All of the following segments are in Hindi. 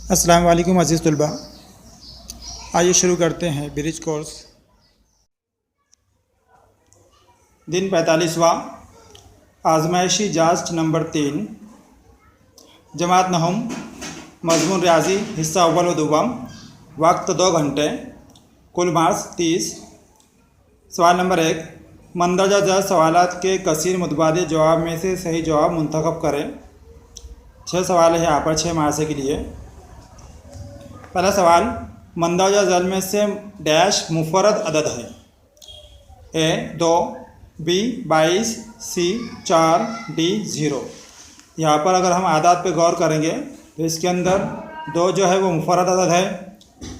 अस्सलाम वालेकुम अज़ीज़ तलबा, आइए शुरू करते हैं ब्रिज कोर्स। दिन 45वां, आज़माइशी जांच नंबर 3, जमात नहम, मज़मून रियाजी, हिस्सा अव्वल व दुव्वम, वक्त 2 घंटे, कुल मार्क्स 30। सवाल नंबर 1, मंदरजा झैल सवालात के कसीर मुतबादिल जवाब में से सही जवाब मुंतखब करें। 6 सवाल है यहाँ पर 6 मार्क्स के लिए। पहला सवाल, मंदरजा झैल में से डैश मुफरद अदद है। ए 2, बी 22, सी 4, डी 0। यहाँ पर अगर हम आदात पे गौर करेंगे तो इसके अंदर 2 जो है वो मुफरद अदद है,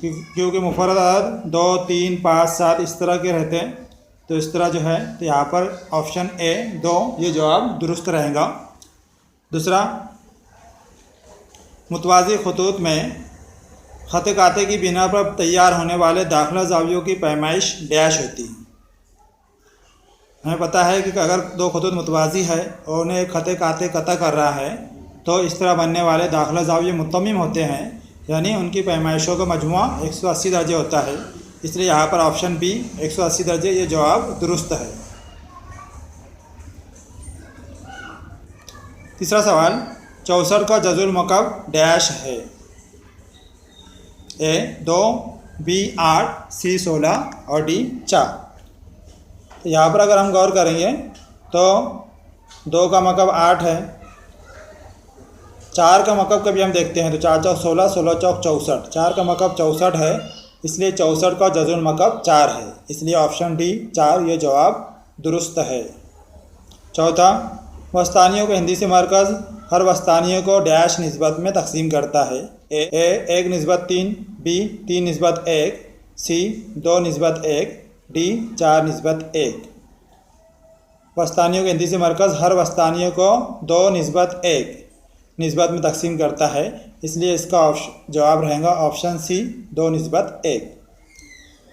क्योंकि मुफरद अदद 2, 3, 5, 7 इस तरह के रहते हैं। तो इस तरह जो है तो यहाँ पर ऑप्शन ए 2 ये जवाब दुरुस्त रहेगा। दूसरा, मुतवाज़ी खतूत में ख़त काते की बिना पर तैयार होने वाले दाखिला ज़ावियों की पैमाइश डैश होती है। हमें पता है कि अगर 2 खतूत मुतवाज़ी है और उन्हें एक ख़त काते कता कर रहा है तो इस तरह बनने वाले दाखिला ज़ाविये मुत्तमिम होते हैं, यानी उनकी पैमाइशों का मजमुआ 180 दर्जे होता है। इसलिए यहाँ पर ऑप्शन बी 180 दर्जे ये जवाब दुरुस्त है। तीसरा सवाल, 64 का जज़ुल मकब डैश है। ए 2, बी 8, सी 16 और डी 4। तो यहाँ पर अगर हम गौर करेंगे तो 2 का मकब 8 है, 4 का मकब कभी हम देखते हैं तो 4 चौक 16, 16 चौक 64, 4 का मकब 64 है, इसलिए 64 का जज़ुल मकब 4 है। इसलिए ऑप्शन डी 4 ये जवाब दुरुस्त है। चौथा, वस्तानियों को हिंदी से मरकज़ हर वस्तानियों को डैश निस्बत में तकसीम करता है। ए 1 निस्बत 3, बी 3 निस्बत 1, सी 2 निस्बत 1, डी 4 निस्बत 1। वस्तानियों को हिंदी से मरकज़ हर वस्तानियों को 2 निस्बत 1 निस्बत में तकसीम करता है, इसलिए इसका जवाब रहेगा ऑप्शन सी 2 निस्बत 1।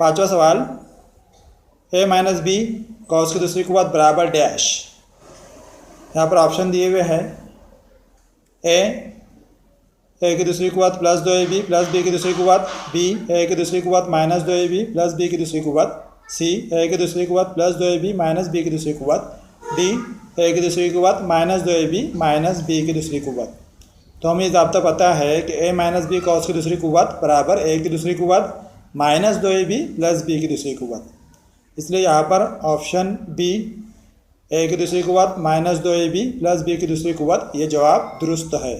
पाँचवा सवाल, ए माइनस बी कॉस की दूसरी कुव्वत बराबर डैश। यहाँ पर ऑप्शन दिए हुए हैं, ए की दूसरी कुव्वत प्लस 2ab प्लस बी की दूसरी कुव्वत, बी ए की दूसरी कुव्वत माइनस 2ab प्लस बी की दूसरी कुव्वत, सी ए की दूसरी कुव्वत प्लस 2ab माइनस बी की दूसरी कुव्वत, डी ए की दूसरी कुव्वत माइनस 2ab माइनस बी की दूसरी कुव्वत। तो हमें ज़ाब्ता पता है कि ए माइनस बी कॉस की दूसरी कुव्वत बराबर ए की दूसरी कुव्वत माइनस 2ab प्लस बी की दूसरी कुव्वत। इसलिए यहाँ पर ऑप्शन बी ए की दूसरी कुव्वत माइनस 2ab प्लस बी की दूसरी कुव्वत ये जवाब दुरुस्त है।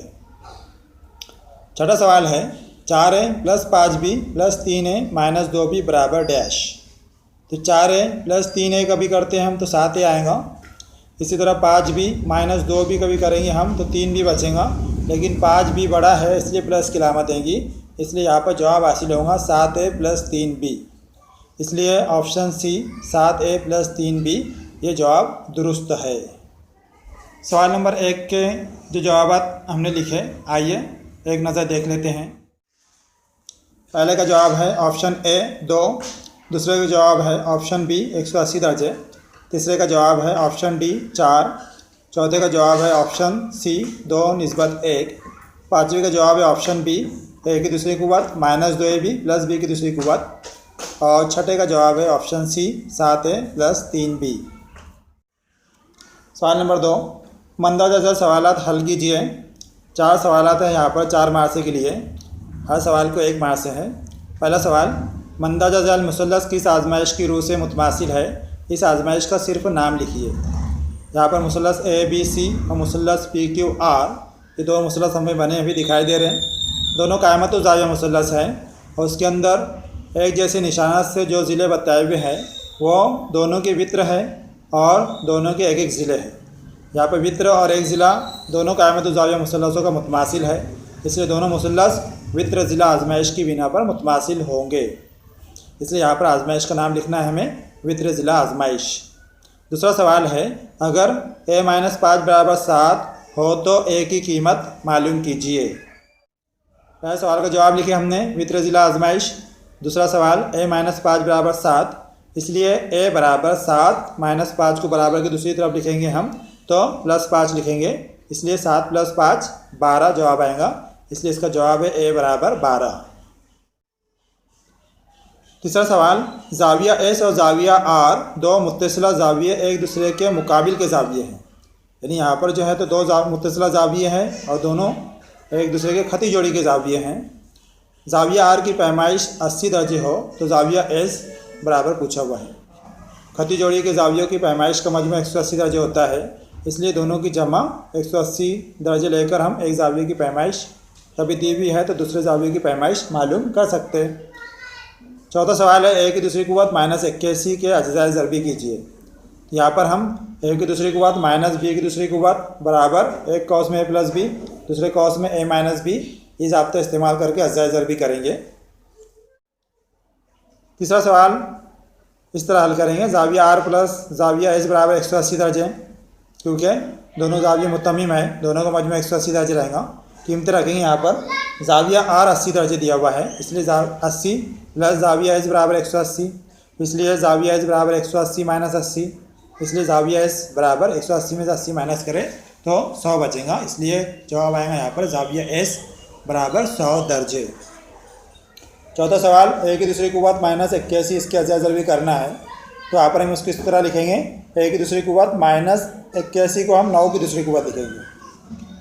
छठा सवाल है, 4a plus 5b plus 3a minus 2b बराबर डैश। तो 4a प्लस 3a कभी करते हैं हम तो 7a आएगा। इसी तरह 5b माइनस 2b कभी करेंगे हम तो 3b बचेगा, लेकिन 5b बड़ा है इसलिए प्लस की अलामत देंगी, इसलिए यहाँ पर जवाब हासिल होगा 7a प्लस 3b। इसलिए option C 7a plus 3b ये जवाब दुरुस्त है। सवाल नंबर 1 के जो जवाब हमने लिखे, आइए एक नज़र देख लेते हैं। पहले का जवाब है ऑप्शन ए 2, दूसरे का जवाब है ऑप्शन बी 180 दर्जे, तीसरे का जवाब है ऑप्शन डी 4, चौथे का जवाब है ऑप्शन सी 2 निस्बत 1, पाँचवें का जवाब है ऑप्शन बी ए की दूसरी कुव्वत माइनस 2ab प्लस बी की दूसरी कुव्वत, और छठे का जवाब है option C 7a plus 3b। सवाल नंबर 2, मंदरजा झैल सवालात हल कीजिए। 4 सवालात हैं यहाँ पर 4 मार्क्स के लिए, हर सवाल को 1 मार्क्स है। पहला सवाल, मंदरजा झैल मुसल्लस किस आजमाइश की रूह से मुतमासिल है, इस आजमाइश का सिर्फ नाम लिखिए। यहाँ पर मुसल्लस ABC और मुसल्लस PQR ये 2 मुसल्लस हमें बने अभी दिखाई दे रहे हैं। दोनों कायमत ज़ाविया मुसल्लस हैं और उसके अंदर एक जैसे निशानात से जो ज़िले बताए हुए हैं वो दोनों के वित्र है और दोनों के एक ज़िले हैं। यहाँ पर वित्र और एक ज़िला दोनों कायमत ज़ाविया मुसल्लसों का मुतमासिल है, इसलिए दोनों मुसल्लस वित्र ज़िला आजमाइश की बिना पर मुतमासिल होंगे। इसलिए यहाँ पर आजमाइश का नाम लिखना है हमें वित्र ज़िला आजमाइश। दूसरा सवाल है, अगर a-5 बराबर 7 हो तो a की कीमत मालूम कीजिए। पहले सवाल का जवाब लिखे हमने वित्र ज़िला आजमाइश। दूसरा सवाल, a-5 बराबर 7, इसलिए a बराबर 7 माइनस 5 को बराबर की दूसरी तरफ लिखेंगे हम तो प्लस 5 लिखेंगे, इसलिए 7 प्लस 5 12 जवाब आएगा। इसलिए इसका जवाब है ए बराबर 12। तीसरा सवाल, जाविया एस और जाविया आर दो मुत्तसिला जाविये एक दूसरे के मुकाबिल के जाविये हैं। यानी यहाँ पर जो है तो दो मुत्तसिला जाविये हैं और दोनों एक दूसरे के खती जोड़ी के जाविये हैं। जाविया आर की पैमाइश 80 दर्जे हो तो जाविया एस बराबर पूछा हुआ है। खती जोड़ी के जावियों की पैमाइश का मजमू 180 दर्जे होता है, इसलिए दोनों की जमा 180 दर्जे लेकर हम एक जाविये की पैमाइश कभी दी हुई है तो दूसरे जाविये की पैमाइश मालूम कर सकते हैं। चौथा सवाल है, ए की दूसरी कुव्वत -81 के अज्जाए ज़रबी कीजिए। यहाँ पर हम ए की दूसरी कुव्वत माइनस बी की दूसरी कुव्वत बराबर एक कॉस में ए प्लस बी दूसरे कॉस में ए माइनस बी इस ज़ाब्ता इस्तेमाल करके अज्जाए ज़रबी करेंगे। तीसरा सवाल इस तरह हल करेंगे, जाविया आर प्लस जाविया एस बराबर 180 दर्जे, क्योंकि दोनों जाविये मुत्तमीम है, दोनों का मजमू 180 दर्जे रहेगा। कीमतें रखेंगे यहाँ पर, जाविया आर 80 दर्जे दिया हुआ है, इसलिए 80 प्लस जाविया एस बराबर 180, इसलिए जाविया एस बराबर 180 माइनस 80, इसलिए जाविया एस बराबर 180 में से 80 माइनस करें तो 100 बचेगा, इसलिए जवाब आएगा यहाँ पर जाविया एस बराबर 100 दर्जे। चौथा सवाल, ए की दूसरी कुव्वत -81 इसके अज्जाए ज़रबी करना है, तो यहाँ पर हम उसको इस तरह लिखेंगे, ए की दूसरी कुव्वत -81 को हम 9 की दूसरी कुव्वत लिखेंगे।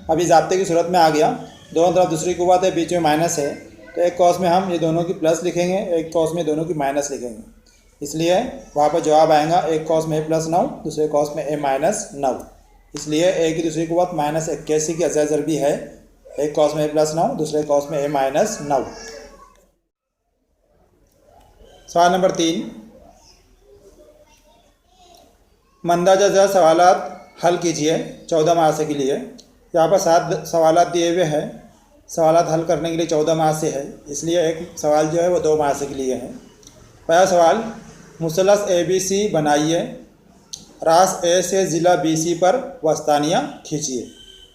अभी ज़ाब्ते की सूरत में आ गया, दोनों तरफ दूसरी कुव्वत है, बीच में माइनस है, तो एक कॉस में हम ये दोनों की प्लस लिखेंगे, एक कॉस में दोनों की माइनस लिखेंगे, इसलिए वहाँ पर जवाब आएगा एक कॉस में ए प्लस 9 दूसरे कॉस में ए माइनस 9, इसलिए ए की दूसरी कुव्वत -81 की अज्जाए ज़रबी है, एक कॉस में ए प्लस 9 दूसरे कॉस में ए माइनस 9। सवाल नंबर 3, मंदाजा जा सवालात हल कीजिए 14 माह के लिए। यहाँ पर 7 सवालात दिए हुए हैं, सवालात हल करने के लिए 14 माह से है, इसलिए एक सवाल जो है वो 2 माह के लिए है। पहला सवाल, मुसलस ABC बनाइए, रास ए से ज़िला BC पर वस्तानियाँ खींचिए।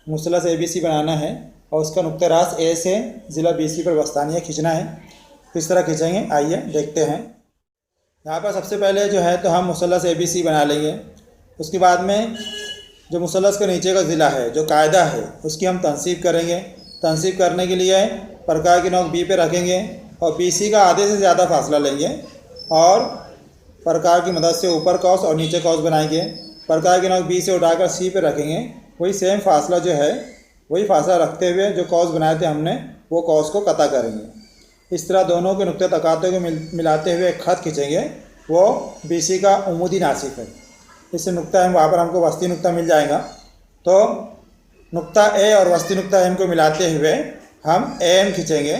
मुसलस ABC बनाना है और उसका नुक्ता रास ए से ज़िला BC पर वस्तानियाँ खींचना है। किस तरह खींचेंगे आइए देखते हैं। यहाँ पर सबसे पहले जो है तो हम मुसलस ABC बना लेंगे, उसके बाद में जो मुसलस के नीचे का ज़िला है जो कायदा है उसकी हम तनसीब करेंगे। तनसीब करने के लिए प्रकार की नोक B पे रखेंगे और BC का आधे से ज़्यादा फासला लेंगे और प्रकार की मदद से ऊपर कॉस और नीचे कॉस बनाएंगे। प्रकार की नोक B से उठाकर C पे रखेंगे, वही सेम फासला जो है वही फासला रखते हुए जो कॉस बनाए थे हमने वो कॉस को कता करेंगे। इस तरह दोनों के नुक्ते तकाते को मिलाते हुए एक खत खींचेंगे, वो BC का उमूदी नासिफ है। इससे नुक्ता एम वहाँ पर हमको वस्ती नुक्ता मिल जाएगा, तो नुक्ता ए और वस्ती नुक्ता एम को मिलाते हुए हम AM खींचेंगे।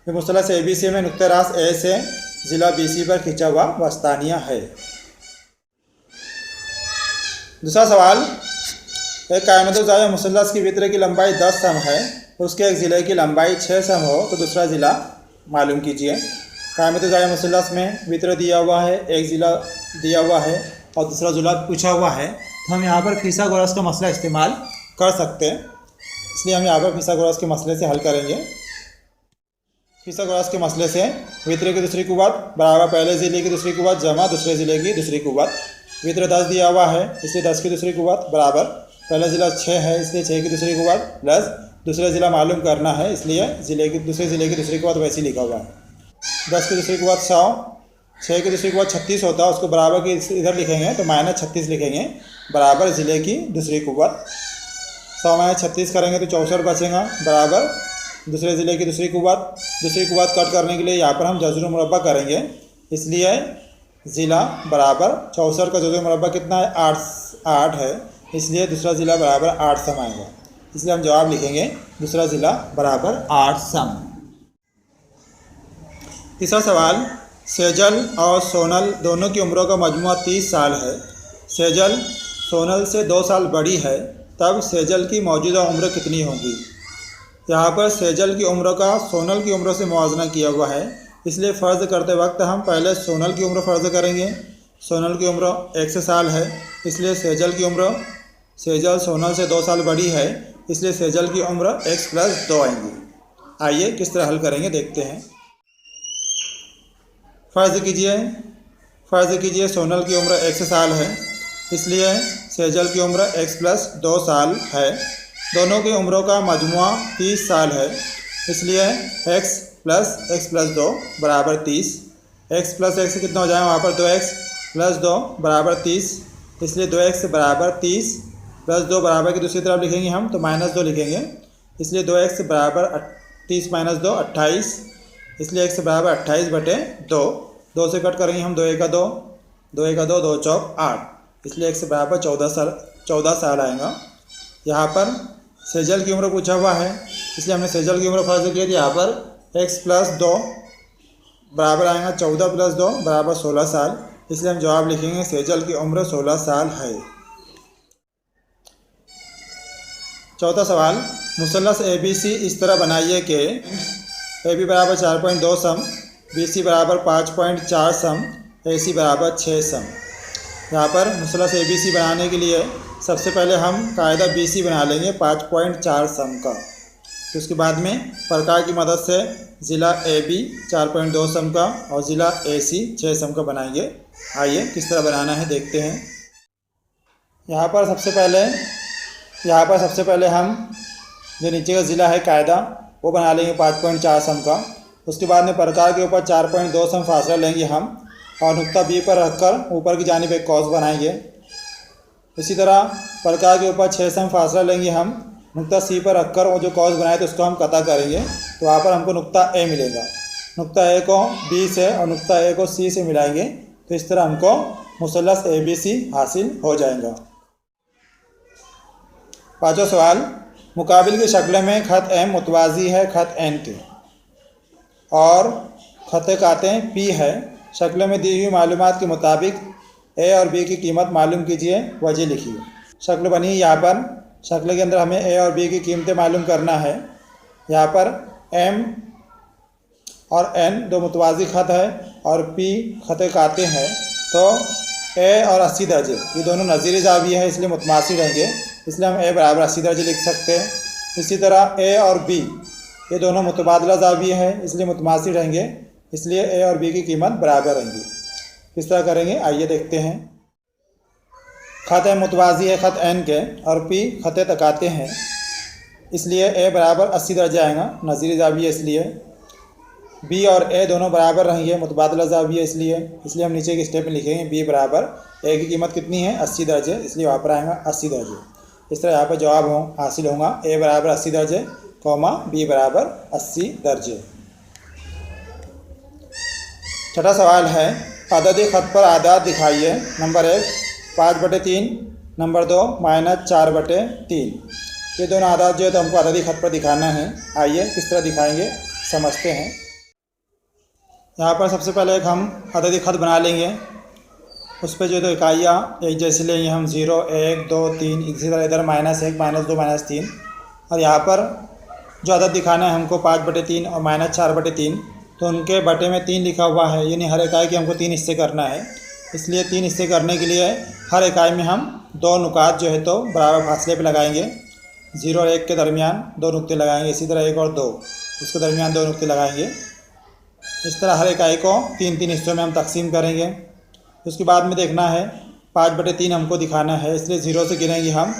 फिर मुसलस ABC में नुक्ता रास ए से ज़िला BC पर खींचा हुआ वस्तानिया है। दूसरा सवाल, एक कायमतुज़ाया मुसलस की वित्र की लंबाई 10 सम है, उसके एक ज़िले की लंबाई 6 सम हो तो दूसरा ज़िला मालूम कीजिए। कायमतुज़ाया मुसलस में वित्र दिया हुआ है, एक ज़िला दिया हुआ है और दूसरा ज़िला पूछा हुआ है, तो हम यहाँ पर फिसागोरस का मसला इस्तेमाल कर सकते हैं, इसलिए हम यहाँ पर फिसागोरस के मसले से हल करेंगे। फिसागोरस के मसले से वित्र की दूसरी कुव्वत बराबर पहले ज़िले की दूसरी कुव्वत जमा दूसरे ज़िले की दूसरी कुव्वत। वित्र 10 दिया हुआ है, इसलिए 10 की दूसरी कुव्वत बराबर पहला ज़िला 6 है, इसलिए 6 की दूसरी कुव्वत प्लस दूसरा ज़िला मालूम करना है, इसलिए दूसरे ज़िले की दूसरी कुव्वत वैसे ही लिखा हुआ है। 10 की दूसरी कुव्वत 100, 6 की दूसरी कुव्वत 36 होता है, उसको बराबर की इधर लिखेंगे तो -36 लिखेंगे बराबर ज़िले की दूसरी कुव्वत। 100 - 36 करेंगे तो 64 बचेगा बराबर दूसरे ज़िले की दूसरी कुव्वत। दूसरी कुव्वत कट करने के लिए यहाँ पर हम जज़र मुरब्बा करेंगे, इसलिए ज़िला बराबर 64 का जज़र मुरब्बा कितना है 8 है, इसलिए दूसरा ज़िला बराबर 8 सम आएगा, इसलिए हम जवाब लिखेंगे दूसरा ज़िला बराबर 8 सम। तीसरा सवाल, सेजल और सोनल दोनों की उम्रों का मजमुआ 30 साल है। सेजल सोनल से 2 साल बड़ी है, तब सेजल की मौजूदा उम्र कितनी होगी। यहाँ पर सेजल की उम्र का सोनल की उम्र से मुआवजना किया हुआ है, इसलिए फ़र्ज़ करते वक्त हम पहले सोनल की उम्र फ़र्ज़ करेंगे। सोनल की उम्र 1 साल है, इसलिए सेजल की उम्र, सेजल सोनल से 2 साल बड़ी है, इसलिए सेजल की उम्र x + 2 आएंगी। आइए किस तरह हल करेंगे देखते हैं। फ़र्ज़ कीजिए सोनल की उम्र 1 साल है, इसलिए सेजल की उम्र x + 2 साल है। दोनों की उम्रों का मजमुआ 30 साल है, इसलिए x प्लस 2 बराबर 30। x प्लस x कितना हो जाएगा वहाँ पर 2x प्लस 2 बराबर 30, इसलिए 2x बराबर 30 प्लस 2 बराबर की दूसरी तरफ लिखेंगे हम तो -2 लिखेंगे, इसलिए 2x बराबर 30 माइनस 2 28, इसलिए x बराबर 28/2। 2 से कट करेंगे हम 2 1 2 2 1 2 2 चौक 8, इसलिए x बराबर 14 साल आएगा। यहाँ पर सेजल की उम्र पूछा हुआ है, इसलिए हमने सेजल की उम्र फर्ज की थी। यहाँ पर x प्लस 2 बराबर आएगा 14 प्लस 2 बराबर 16 साल, इसलिए हम जवाब लिखेंगे सेजल की उम्र 16 साल है। चौथा सवाल, मुसल्लस ABC इस तरह बनाइए कि AB बराबर 4.2 सम, BC बराबर 5.4 सम, AC बराबर 6 सम। यहाँ पर मुसल्लस ABC बनाने के लिए सबसे पहले हम कायदा BC बना लेंगे 5.4 सम का, तो उसके बाद में प्रकार की मदद से ज़िला AB 4.2 सम का और ज़िला AC 6 सम का बनाएंगे। आइए किस तरह बनाना है देखते हैं। यहाँ पर सबसे पहले हम जो नीचे का ज़िला है कायदा वो बना लेंगे 5.4 सम का। उसके बाद में प्रकार के ऊपर 4.2 सम फासला लेंगे हम और नुक्ता B पर रखकर ऊपर की जानिब एक कॉस बनाएंगे। इसी तरह प्रकार के ऊपर 6 सम फासला लेंगे हम, नुक्ता C पर रखकर वो जो कॉस बनाए तो उसको हम कता करेंगे, तो वहाँ पर हमको नुक्ता A मिलेगा। नुक्ता A को B से और नुक्ता A को C से मिलाएंगे, तो इस तरह हमको मुसल्लस ABC हासिल हो जाएगा। पाँचवा सवाल, मुकाबिल की शक्ल में ख़त M मुतवाज़ी है ख़त N के और ख़त काते P है। शक्ल में दी हुई मालूमात के मुताबिक A और B की कीमत मालूम कीजिए, वजह लिखिए। शक्ल बनी है यहाँ पर, शक्ल के अंदर हमें A और B की कीमतें मालूम करना है। यहाँ पर M और N दो मुतवाज़ी ख़त है और P ख़त काते हैं, तो A और 80 दर्जे ये दोनों नज़ीरी ज़ाविया है, इसलिए मुतमासिल रहेंगे, इसलिए हम A बराबर 80 दर्जे लिख सकते हैं। इसी तरह A और B ये दोनों मुतबादला ज़ाविया है, इसलिए मुतमासिल रहेंगे, इसलिए A और B की कीमत बराबर रहेंगी। किस तरह करेंगे आइए देखते हैं। ख़त मुतवाज़ी है ख़त N के और P ख़त तकाते हैं, इसलिए A बराबर 80 दर्जे आएगा, नज़ीरी ज़ाविया इसलिए। B और A दोनों बराबर रहेंगे, मुतबादला ज़ाविया इसलिए हम नीचे के स्टेप में लिखेंगे B बराबर A की कीमत कितनी है 80 दर्जे, इसलिए वहाँ पर आएगा 80 दर्जे। इस तरह यहाँ पर जवाब हासिल होगा A बराबर 80 दर्जे, B बराबर 80 दर्जे। छठा सवाल है, अददी ख़त पर आदाद दिखाइए। Number 1 5/3, number 2 -4/3। ये दोनों आदाद जो है तो हमको अददी ख़त पर दिखाना है। आइए किस तरह दिखाएंगे समझते हैं। यहाँ पर सबसे पहले एक हम अददी ख़त बना लेंगे, उस पर जो तो इकाइयाँ एक जैसे लेंगे हम 0 1 2 3, इसी तरह इधर -1 -2 -3, और यहाँ पर जो अदद दिखाना है हमको 5/3 और -4/3, तो उनके बटे में 3 लिखा हुआ है, यानी हर इकाई के हमको 3 हिस्से करना है। इसलिए 3 हिस्से करने के लिए हर इकाई में हम 2 नुकात जो है तो बराबर फासले पे लगाएंगे। 0 और 1 के दरमियान 2 नुक्ते लगाएंगे, इसी तरह 1 और 2 उसके दरमियान 2 नुक्ते लगाएंगे। इस तरह हर इकाई को 3-3 हिस्सों में हम तकसीम करेंगे। उसके बाद में देखना है 5/3 हमको दिखाना है, इसलिए 0 से गिनेंगे हम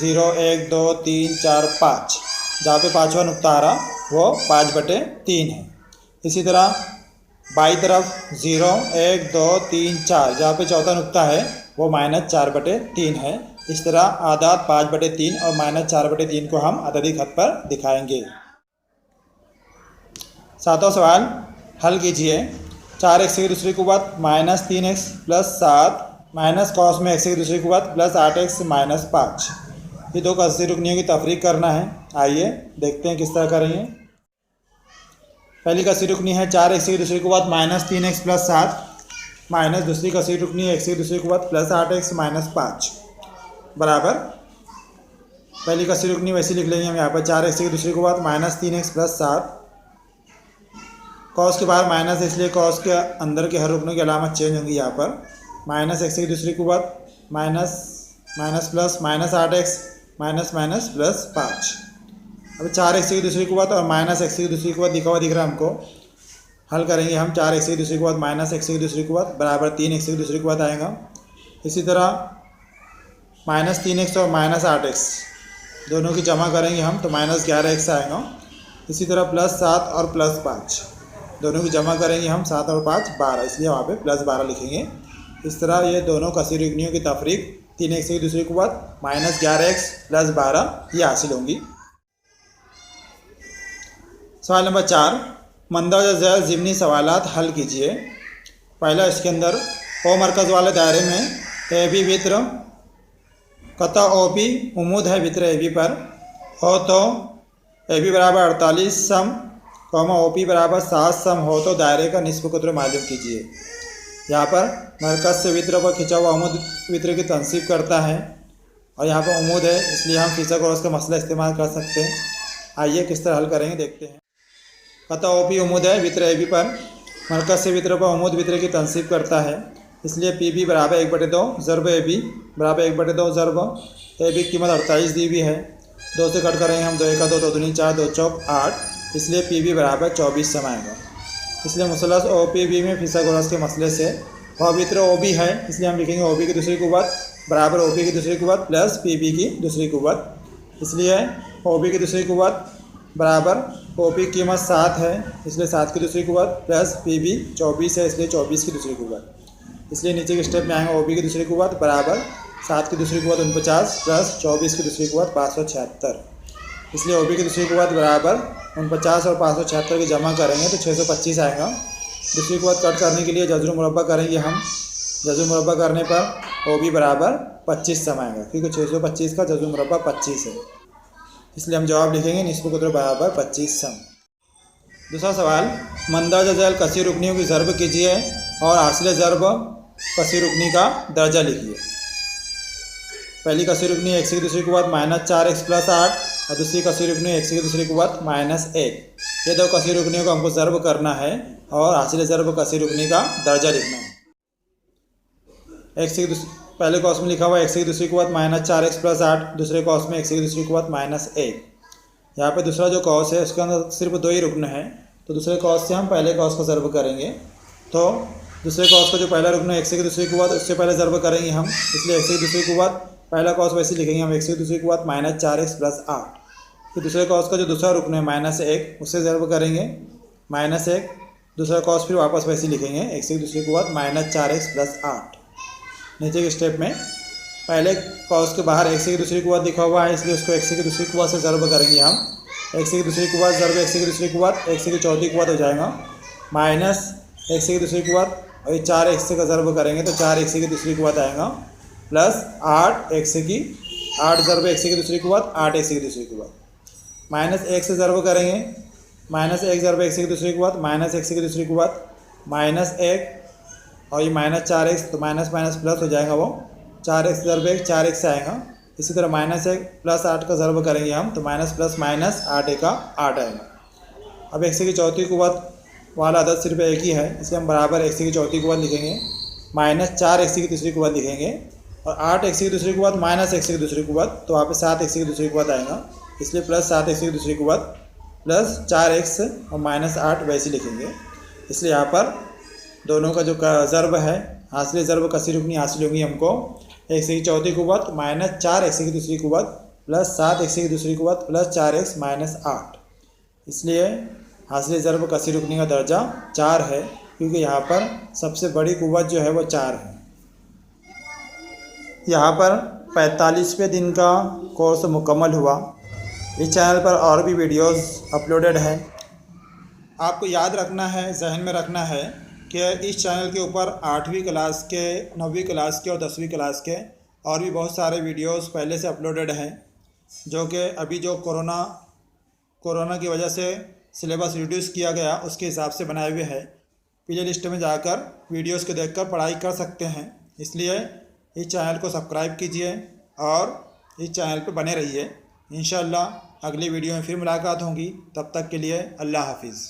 0 1 2 3 4 5, जहाँ पे 5वां नुक्ता आ रहा वो 5/3 है। इसी तरह बाई तरफ 0 1 2 3 4, जहाँ पे चौथा नुक्ता है वो -4/3 है। इस तरह आदाद 5/3 और -4/3 को हम अददी ख़त पर दिखाएंगे। सातवां सवाल हल कीजिए। 4x की दूसरी कुव्वत -3x + 7 माइनस कॉस में x की दूसरी कुव्वत + 8x - 5, ये दो कसी रुकनियों की तफरीक करना है। आइए देखते हैं किस तरह करेंगे। पहली कसी रुकनी है 4x की दूसरी कुव्वत -3x + 7 माइनस दूसरी कसी रुकनी है x की दूसरी कुव्वत + 8x - 5 बराबर। पहली कसी रुकनी वैसे लिख लेंगे हम यहाँ पर 4x की दूसरी कुव्वत -3x + 7, कॉस के बाहर माइनस इसलिए कॉस के अंदर के हर रुकनों की अलामत चेंज होंगी। यहाँ पर -x की दूसरी कुव्वत minus plus -8x minus plus 5। अब 4x की दूसरी कुव्वत और -x की दूसरी कुव्वत दिखा हुआ दिख रहा है हमको। हल करेंगे हम 4x की दूसरी कुव्वत -x की दूसरी कुव्वत बराबर 3x की दूसरी कुव्वत आएगा। इसी तरह -3x और -8x दोनों की जमा करेंगे हम तो -11x आएगा। इसी तरह +7 और +5 दोनों की जमा करेंगे हम, 7 और 5 12, इसलिए वहाँ पे +12 लिखेंगे। इस तरह ये दोनों कसीर युग्नियों की तफरीक 3x की दूसरी कुव्वत -11x +12 ये हासिल होंगी। सवाल नंबर 4, मंदरजा झैल ज़िमनी सवालात हल कीजिए। पहला, इसके अंदर ओ मरकज़ वाले दायरे में ए बी वित्र कता ओ पी उम्मीद है वित्र ए बी पर हो तो ए बी बराबर 48 सम ओ पी बराबर 7 सम हो तो दायरे का निस्ब कुद्र मालूम कीजिए। यहाँ पर मरकज़ से वित्र पर खिंचा हुआ उम्मीद वित्र की तनसीब करता है और यहाँ पर उम्मीद है, इसलिए हम फिसक का मसला इस्तेमाल कर सकते हैं। आइए किस तरह हल करेंगे देखते हैं। कता ओ पी उम्मीद है वित्र ए बी पर, मरकज़ से वित्र पर उम्मीद वित्र की तनसीब करता है, इसलिए पी बी बराबर 1/2 ज़रब ए बी बराबर 1/2 ज़रब ए बी की कीमत 48 दी हुई है। 2 से कट करेंगे हम, 2 1 2 2 दूनी 4 2 चौक 8, इसलिए पी बी बराबर 24 सम आएगा। इसलिए मुसलस ओ पी बी में फिसक के मसले से वह वित्र ओ बी है, इसलिए हम लिखेंगे ओ बी की दूसरी कुव्वत बराबर ओ पी की दूसरी कुव्वत प्लस पी बी की दूसरी कुव्वत। इसलिए ओ बी की दूसरी कुव्वत बराबर ओ पी की कीमत 7 है, इसलिए 7 की दूसरी कुव्वत प्लस पी बी 24 है, इसलिए 24 की दूसरी कुव्वत। इसलिए नीचे के स्टेप में आएंगे ओ बी की दूसरी कुव्वत बराबर 7 की दूसरी कुव्वत 49 प्लस 24 की दूसरी कुव्वत 576। इसलिए ओ बी की दूसरी कुव्वत बराबर 49 और 576 की जमा करेंगे तो 625 आएगा। दूसरी कुव्वत कट करने के लिए जज़र मुरब्बा करेंगे हम, जज़र मुरब्बा करने पर ओ बी बराबर 25 सम आएगा, क्योंकि 625 का जज़र मुरब्बा 25 है, इसलिए हम जवाब लिखेंगे निस्ब कुद्र बराबर 25 सम। दूसरा सवाल, मंदरजा झैल कसीर रुकनियों की ज़रब कीजिए और हासिल ज़रब कसीर रुकनी का दर्जा लिखिए। पहली कसीर रुकनी x की दूसरी कुव्वत -4x + 8 और दूसरी कसीर रुकनी x की दूसरी कुव्वत -1। ये दो कसीर रुकनियों को हमको ज़रब करना है और हासिल ज़रब कसीर रुकनी का दर्जा लिखना है। पहले कॉस में लिखा हुआ x की दूसरी कुव्वत -4x + 8, दूसरे कॉस में x की दूसरी कुव्वत -1। यहाँ पे दूसरा जो कॉस है उसके अंदर सिर्फ 2 ही रुकन है, तो दूसरे कॉस से हम पहले कॉस को ज़रब करेंगे। तो दूसरे कॉस का जो पहला रुकन है x की दूसरी कुव्वत, उससे पहले ज़रब करेंगे हम, इसलिए x की दूसरी कुव्वत पहला कॉस वैसे लिखेंगे हम x की दूसरी कुव्वत -4x + 8। फिर दूसरे कॉस का जो दूसरा रुकन है -1, उससे ज़रब करेंगे -1, दूसरा कॉस फिर वापस वैसे लिखेंगे x की दूसरी कुव्वत -4x + 8। नीचे के स्टेप में पहले कॉस के बाहर x की दूसरी कुव्वत लिखा हुआ है, इसलिए उसको x की दूसरी कुव्वत से ज़रब करेंगे हम। x की दूसरी कुव्वत ज़रब x की दूसरी कुव्वत x की चौथी कुव्वत हो जाएगा माइनस x की दूसरी कुव्वत, और ये 4x का ज़रब करेंगे तो 4x की दूसरी कुव्वत आएगा प्लस 8x की 8 ज़रब x की दूसरी कुव्वत 8x की दूसरी कुव्वत, -1 से ज़रब करेंगे -1 ज़रब x की दूसरी कुव्वत -x की दूसरी कुव्वत -1 और ये -4x, तो माइनस माइनस प्लस हो जाएगा, वो 4x ज़रब 1 4x से आएगा। इसी तरह -1 + 8 का ज़रब करेंगे हम तो माइनस प्लस माइनस 8 का 8 आएगा। अब x की चौथी कुव्वत वाला अदद सिर्फ एक ही है, इसलिए हम बराबर x की चौथी कुव्वत लिखेंगे -4x की तीसरी कुव्वत लिखेंगे और 8x की दूसरी कुव्वत -x की दूसरी कुव्वत, तो वहाँ पे 7x की दूसरी कुव्वत आएगा, इसलिए प्लस 7x की दूसरी कुव्वत प्लस 4x और -8 वैसे लिखेंगे। इसलिए यहाँ पर दोनों का जो ज़रब है हासिल ज़रब कसीर रुकनी हासिल होंगी हमको x की चौथी कुव्वत -4x की दूसरी कुव्वत प्लस 7x की दूसरी कुव्वत प्लस 4x -8। इसलिए हासिल ज़रब कसीर रुकनी का दर्जा 4 है, क्योंकि यहाँ पर सबसे बड़ी कुव्वत जो है वो 4 है। यहाँ पर 45वें दिन का कोर्स मुकम्मल हुआ। इस चैनल पर और भी वीडियोस अपलोडेड हैं। आपको याद रखना है, जहन में रखना है कि इस चैनल के ऊपर 8वीं क्लास के, 9वीं क्लास के और 10वीं क्लास के और भी बहुत सारे वीडियोस पहले से अपलोडेड हैं, जो कि अभी जो कोरोना की वजह से सिलेबस रिड्यूस किया गया उसके हिसाब से बनाए हुए हैं। प्ले लिस्ट में जाकर वीडियोस को देखकर पढ़ाई कर सकते हैं। इसलिए इस चैनल को सब्सक्राइब कीजिए और इस चैनल पर बने रहिए। इंशाअल्लाह अगली वीडियो में फिर मुलाकात होगी। तब तक के लिए अल्लाह हाफिज़।